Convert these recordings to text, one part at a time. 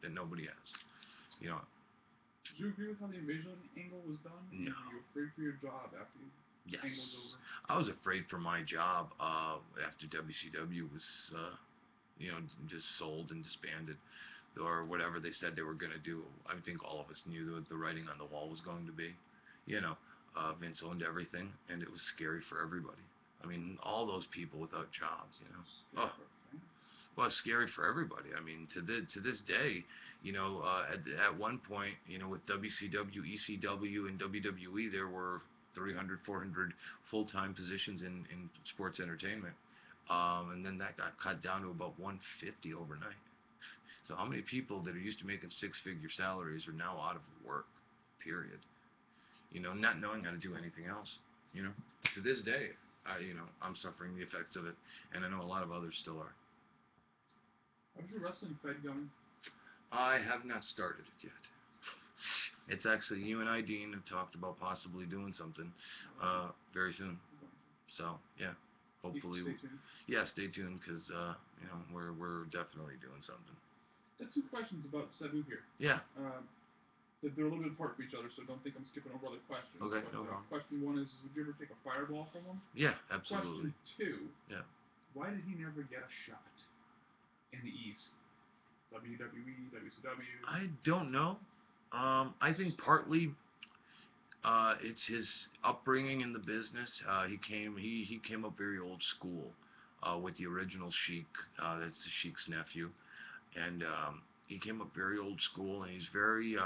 that nobody has. You know, Did you agree with how the invasion angle was done? no. Were you afraid for your job after the Yes. angle was over? I was afraid for my job after WCW was, just sold and disbanded, or whatever they said they were going to do. I think all of us knew what the writing on the wall was going to be. You know, Vince owned everything, and it was scary for everybody. I mean, all those people without jobs. Scary Oh, for fans. well, it's scary for everybody. I mean, to this day, at one point, with WCW, ECW, and WWE, there were 300, 400 full-time positions in sports entertainment, and then that got cut down to about 150 overnight. So how many people that are used to making six-figure salaries are now out of work? Period. Not knowing how to do anything else. To this day, I'm suffering the effects of it, and I know a lot of others still are. How's your wrestling fed going? I have not started it yet. It's actually you and I, Dean, have talked about possibly doing something very soon. So yeah, hopefully. Stay tuned. Yeah, stay tuned because we're definitely doing something. I have two questions about Sabu here. Yeah. They're a little bit apart from each other, so don't think I'm skipping over other questions. Okay, but, no problem. Question one is, would you ever take a fireball from him? Yeah, absolutely. Question two. Yeah. Why did he never get a shot in the East? WWE, WCW. I don't know. I think partly it's his upbringing in the business. He came up very old school with the original Sheik. That's the Sheik's nephew, and he came up very old school, and he's very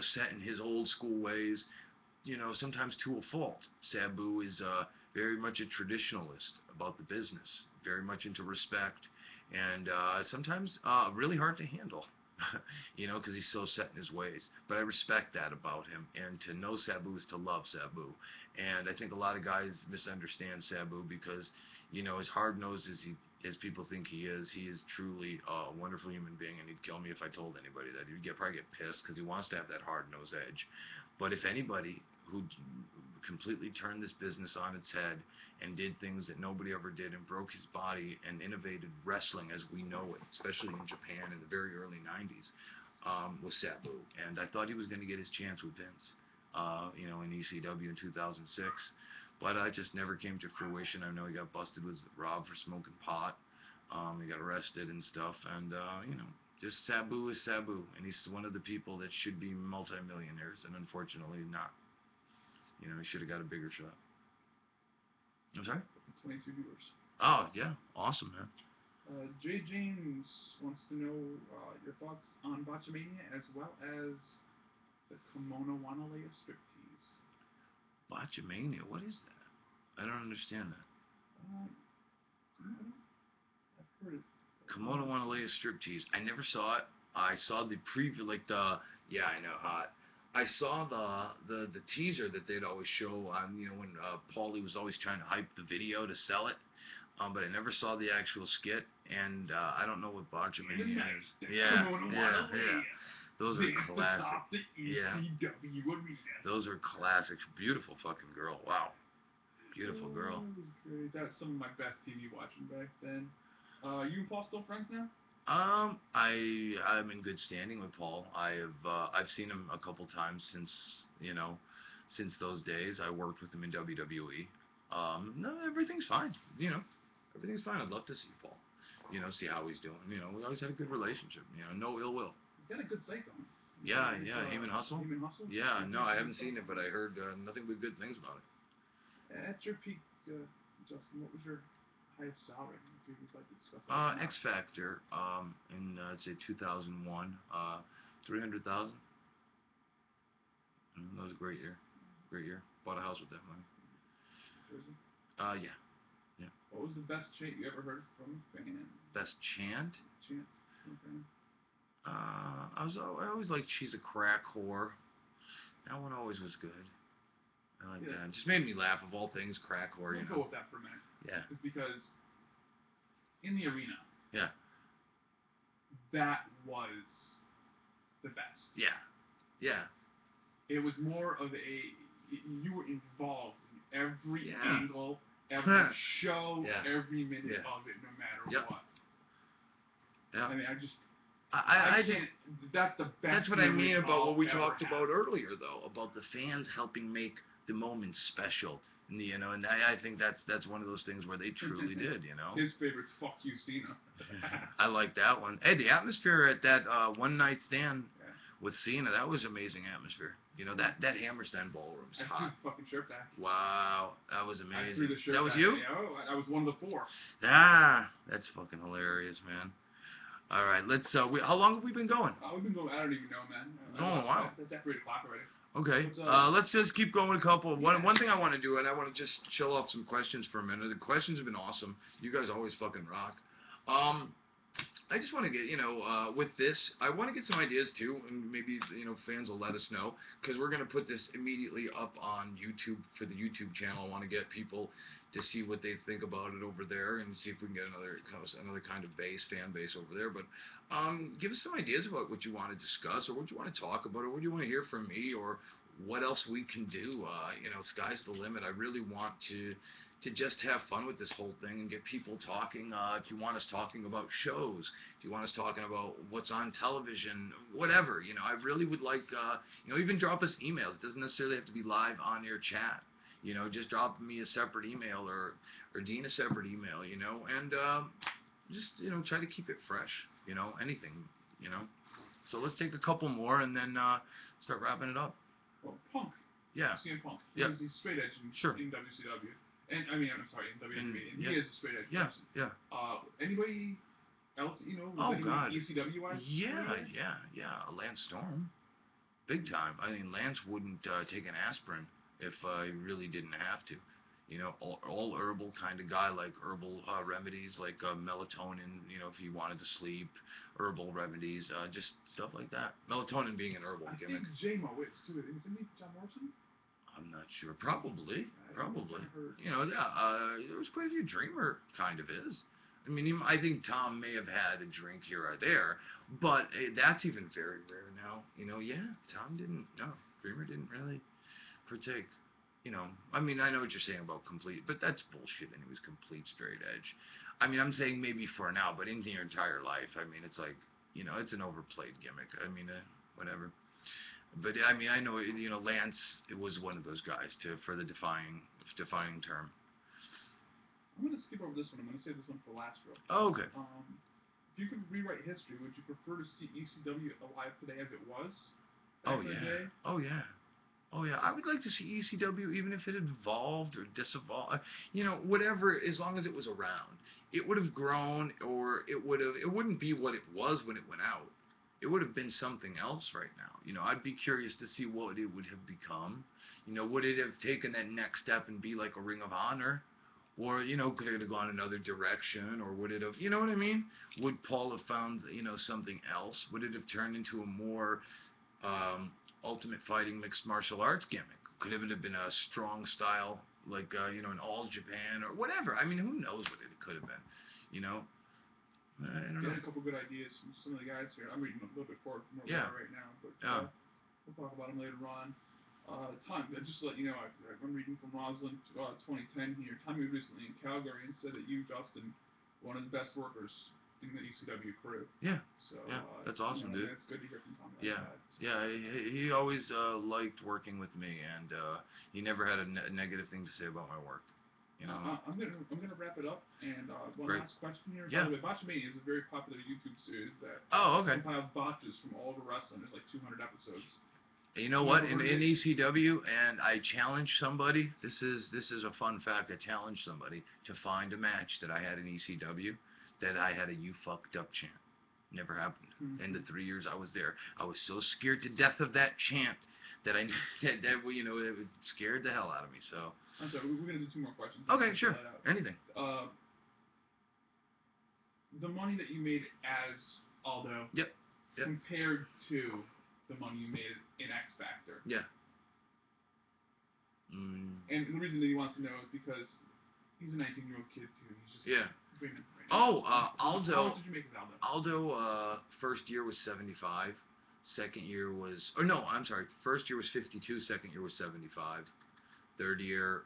set in his old school ways. Sometimes to a fault. Sabu is very much a traditionalist about the business, very much into respect, and sometimes really hard to handle. Because he's so set in his ways. But I respect that about him, and to know Sabu is to love Sabu. And I think a lot of guys misunderstand Sabu because, as hard-nosed as people think he is truly a wonderful human being, and he'd kill me if I told anybody that. He'd probably get pissed because he wants to have that hard-nosed edge. But if anybody who completely turned this business on its head and did things that nobody ever did and broke his body and innovated wrestling as we know it, especially in Japan in the very early 90s, was Sabu. And I thought he was going to get his chance with Vince, in ECW in 2006. But it just never came to fruition. I know he got busted with Rob for smoking pot. He got arrested and stuff. And, just Sabu is Sabu. And he's one of the people that should be multimillionaires, and unfortunately not. He should have got a bigger shot. I'm sorry? 22 viewers. Oh, yeah. Awesome, man. Jay James wants to know your thoughts on Botchamania as well as the Kimono Wanalea striptease. Botchamania? What is that? I don't understand that. I've heard it. Kimono Wanalea striptease. I never saw it. I saw the preview, yeah, I know, hot. I saw the teaser that they'd always show on, when Paulie was always trying to hype the video to sell it. But I never saw the actual skit, and I don't know what Botchamania is. Yeah. Those are classic. Yeah. Those are classics. Beautiful fucking girl. Wow. Beautiful girl. That was great. That's some of my best TV watching back then. You and Paul still friends now? I'm in good standing with Paul. I've seen him a couple times since those days. I worked with him in WWE. No, everything's fine. Everything's fine. I'd love to see Paul. See how he's doing. We always had a good relationship. No ill will. He's got a good site going. Yeah. Heyman Hustle. Heyman Hustle. Yeah, no, I haven't seen it, but I heard nothing but good things about it. At your peak, Justin, what was your highest salary? If you'd like to discuss that. X Factor, in I'd say 2001, 300,000. That was a great year. Great year. Bought a house with that money. Jersey? Yeah. What was the best chant you ever heard from a fan? Best chant? Chant from a fan? I always liked "She's a Crack Whore." That one always was good. I like that. It just made me laugh, of all things, crack whore. We'll go with that for a minute. Yeah. It's because in the arena. Yeah. That was the best. Yeah. It was more of you were involved in every angle, every show, every minute of it, no matter what. Yeah. I mean, I just can't. That's the best. that's what I mean memory about I'll what we ever talked have. about earlier, though, about the fans helping make the moments special. And, you know, and I think that's one of those things where they truly did, you know. His favorite's "Fuck You, Cena." I like that one. Hey, the atmosphere at that one night stand Yeah. with Cena, that was amazing atmosphere. You know, that Hammerstein ballroom's I threw hot. the fucking shirt back. Wow, that was I amazing. threw the shirt That was back. you? Yeah, oh, I was one of the 4. Ah, that's fucking hilarious, man. All right, let's. How long have we been going? We've been going. I don't even know, man. Oh, wow. That's after 8 o'clock already. Okay. But, Let's just keep going with a couple. Yeah. One thing I want to do, and I want to just chill off some questions for a minute. The questions have been awesome. You guys always fucking rock. I just want to get, with this, I want to get some ideas too, and maybe, fans will let us know, because we're going to put this immediately up on YouTube for the YouTube channel. I want to get people to see what they think about it over there, and see if we can get another kind of fan base over there. But give us some ideas about what you want to discuss, or what you want to talk about, or what you want to hear from me, or what else we can do. Sky's the limit. I really want to just have fun with this whole thing and get people talking. If you want us talking about shows, if you want us talking about what's on television, whatever, I really would like, even drop us emails. It doesn't necessarily have to be live on air chat. Just drop me a separate email or Dean a separate email, and just, try to keep it fresh, anything, So let's take a couple more and then start wrapping it up. Well, Punk. Yeah. CM Punk. Yeah. He's straight edge in WCW. And I mean, I'm sorry, in WWE. And he is a straight edge person. Yeah. Anybody else that you know? Oh, anybody God. ECW wise? Yeah. Lance Storm. Big time. I mean, Lance wouldn't take an aspirin if he really didn't have to. All herbal kind of guy, like herbal remedies, like melatonin, if he wanted to sleep, herbal remedies, just stuff like that. Melatonin being an herbal gimmick. I think J-Mo is too. Isn't he John Morrison? I'm not sure. Probably. Yeah. There was quite a few. Dreamer kind of is. I mean, I think Tom may have had a drink here or there, but that's even very rare now. Tom didn't. No, Dreamer didn't really partake. I mean, I know what you're saying about complete, but that's bullshit. And he was complete straight edge. I mean, I'm saying maybe for now, but in your entire life, I mean, it's like, it's an overplayed gimmick. I mean, whatever. But I mean, I know, Lance was one of those guys for the defining term. I'm gonna skip over this one. I'm gonna save this one for last, bro. Oh, okay. If you could rewrite history, would you prefer to see ECW alive today as it was? Oh yeah. Oh yeah. I would like to see ECW, even if it had evolved or disevolved. Whatever, as long as it was around. It would have grown, or it wouldn't be what it was when it went out. It would have been something else right now. I'd be curious to see what it would have become. Would it have taken that next step and be like a Ring of Honor? Or, could it have gone another direction? Or would it have, you know what I mean? Would Paul have found, something else? Would it have turned into a more Ultimate Fighting mixed martial arts gimmick? Could it have been a strong style, like, an All Japan or whatever? I mean, who knows what it could have been, I don't know. A couple good ideas from some of the guys here. I'm reading a little bit forward from where we are right now, but we'll talk about them later on. Just to let you know, I'm reading from Roslyn 2010 here. Tommy was recently in Calgary and said that you, Justin, one of the best workers in the ECW crew. Yeah. So that's awesome, dude. It's good to hear from Tommy. Yeah. He always liked working with me, and he never had a negative thing to say about my work. I'm gonna wrap it up, and one last question here. Yeah. By the way, Botchamania is a very popular YouTube series that compiles botches from all over wrestling. There's like 200 episodes. You know what? In ECW, and I challenged somebody. This is a fun fact. I challenged somebody to find a match that I had in ECW that I had a "you fucked up" chant. Never happened. Mm-hmm. In the 3 years I was there, I was so scared to death of that chant that it scared the hell out of me. So. I'm sorry. We're gonna do 2 more questions. Okay, sure. Anything. The money that you made as Aldo. Yep. Compared to the money you made in X Factor. Yeah. And the reason that he wants to know is because he's a 19-year-old kid too. He's just dreaming right now. Aldo. How much did you make as Aldo? Aldo, first year was 75. Second year was, first year was 52. Second year was 75. Third year,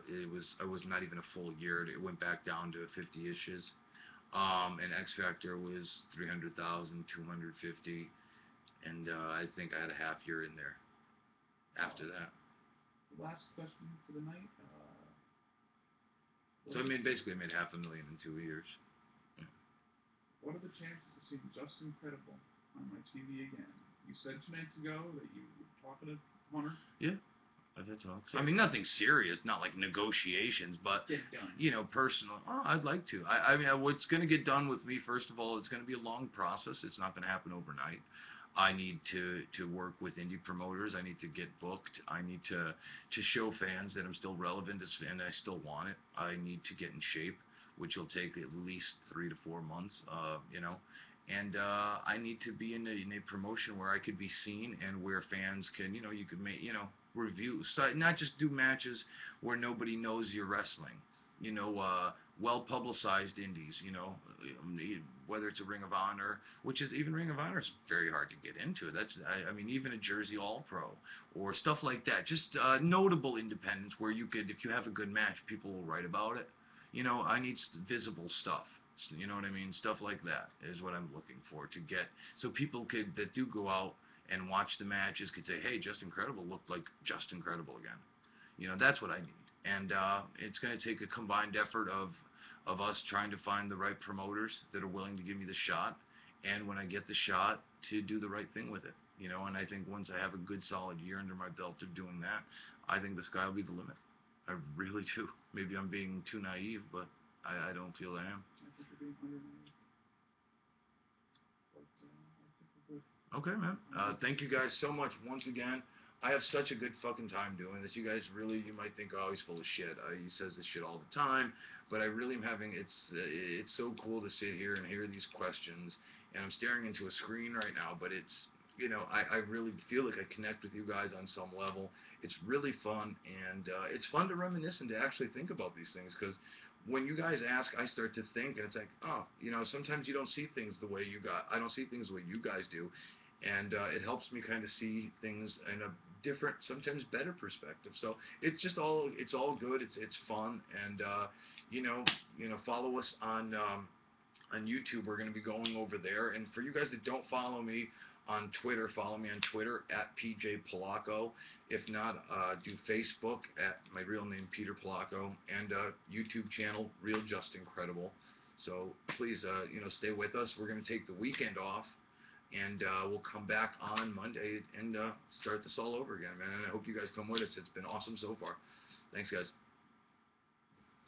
it was not even a full year. It went back down to 50-ishes. And X Factor was 300,000, 250, and I think I had a half year in there after that. Last question for the night. So I mean, basically, I made $500,000 in 2 years. Yeah. What are the chances of seeing Just Incredible on my TV again? You said 2 nights ago that you were talking to Hunter. Yeah, I've had talks. I mean, nothing serious, not like negotiations, but Get it done. you know, personal. Oh, I'd like to. I mean, what's going to get done with me? First of all, it's going to be a long process. It's not going to happen overnight. I need to work with indie promoters. I need to get booked. I need to show fans that I'm still relevant and I still want it. I need to get in shape, which will take at least 3 to 4 months. You know, and I need to be in a promotion where I could be seen and where fans can, you know, you could make, you know, reviews. So not just do matches where nobody knows you're wrestling. You know, well publicized indies. You know, whether it's a Ring of Honor, which is even Ring of Honor is very hard to get into. I mean, even a Jersey All Pro or stuff like that. Just notable independents where you could, if you have a good match, people will write about it. You know, I need visible stuff. You know what I mean? Stuff like that is what I'm looking for to get, so people could that do go out and watch the matches could say, hey, Just Incredible looked like Just Incredible again. You know, that's what I need. And it's going to take a combined effort of us trying to find the right promoters that are willing to give me the shot, and when I get the shot, to do the right thing with it. You know, and I think once I have a good solid year under my belt of doing that, I think the sky will be the limit. I really do. Maybe I'm being too naive, but I don't feel I am. I think you're being underrated. But I think we're good. Okay, man. Thank you guys so much once again. I have such a good fucking time doing this. You guys really, you might think, oh, he's full of shit. He says this shit all the time, but I really am having. It's so cool to sit here and hear these questions, and I'm staring into a screen right now. But it's, you know, I really feel like I connect with you guys on some level. It's really fun, and it's fun to reminisce and to actually think about these things because when you guys ask, I start to think, and it's like, oh, you know, sometimes you don't see things the way you got. I don't see things the way you guys do, and it helps me kind of see things in a different, sometimes better perspective. So it's all good. It's fun, and follow us on YouTube. We're going to be going over there. And for you guys that don't follow me on Twitter, follow me on Twitter at PJ Polacco. If not, do Facebook at my real name, Peter Polacco, and YouTube channel, Real Just Incredible. So please, stay with us. We're going to take the weekend off, and we'll come back on Monday and start this all over again, man. And I hope you guys come with us. It's been awesome so far. Thanks, guys.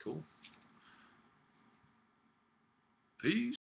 Cool. Peace.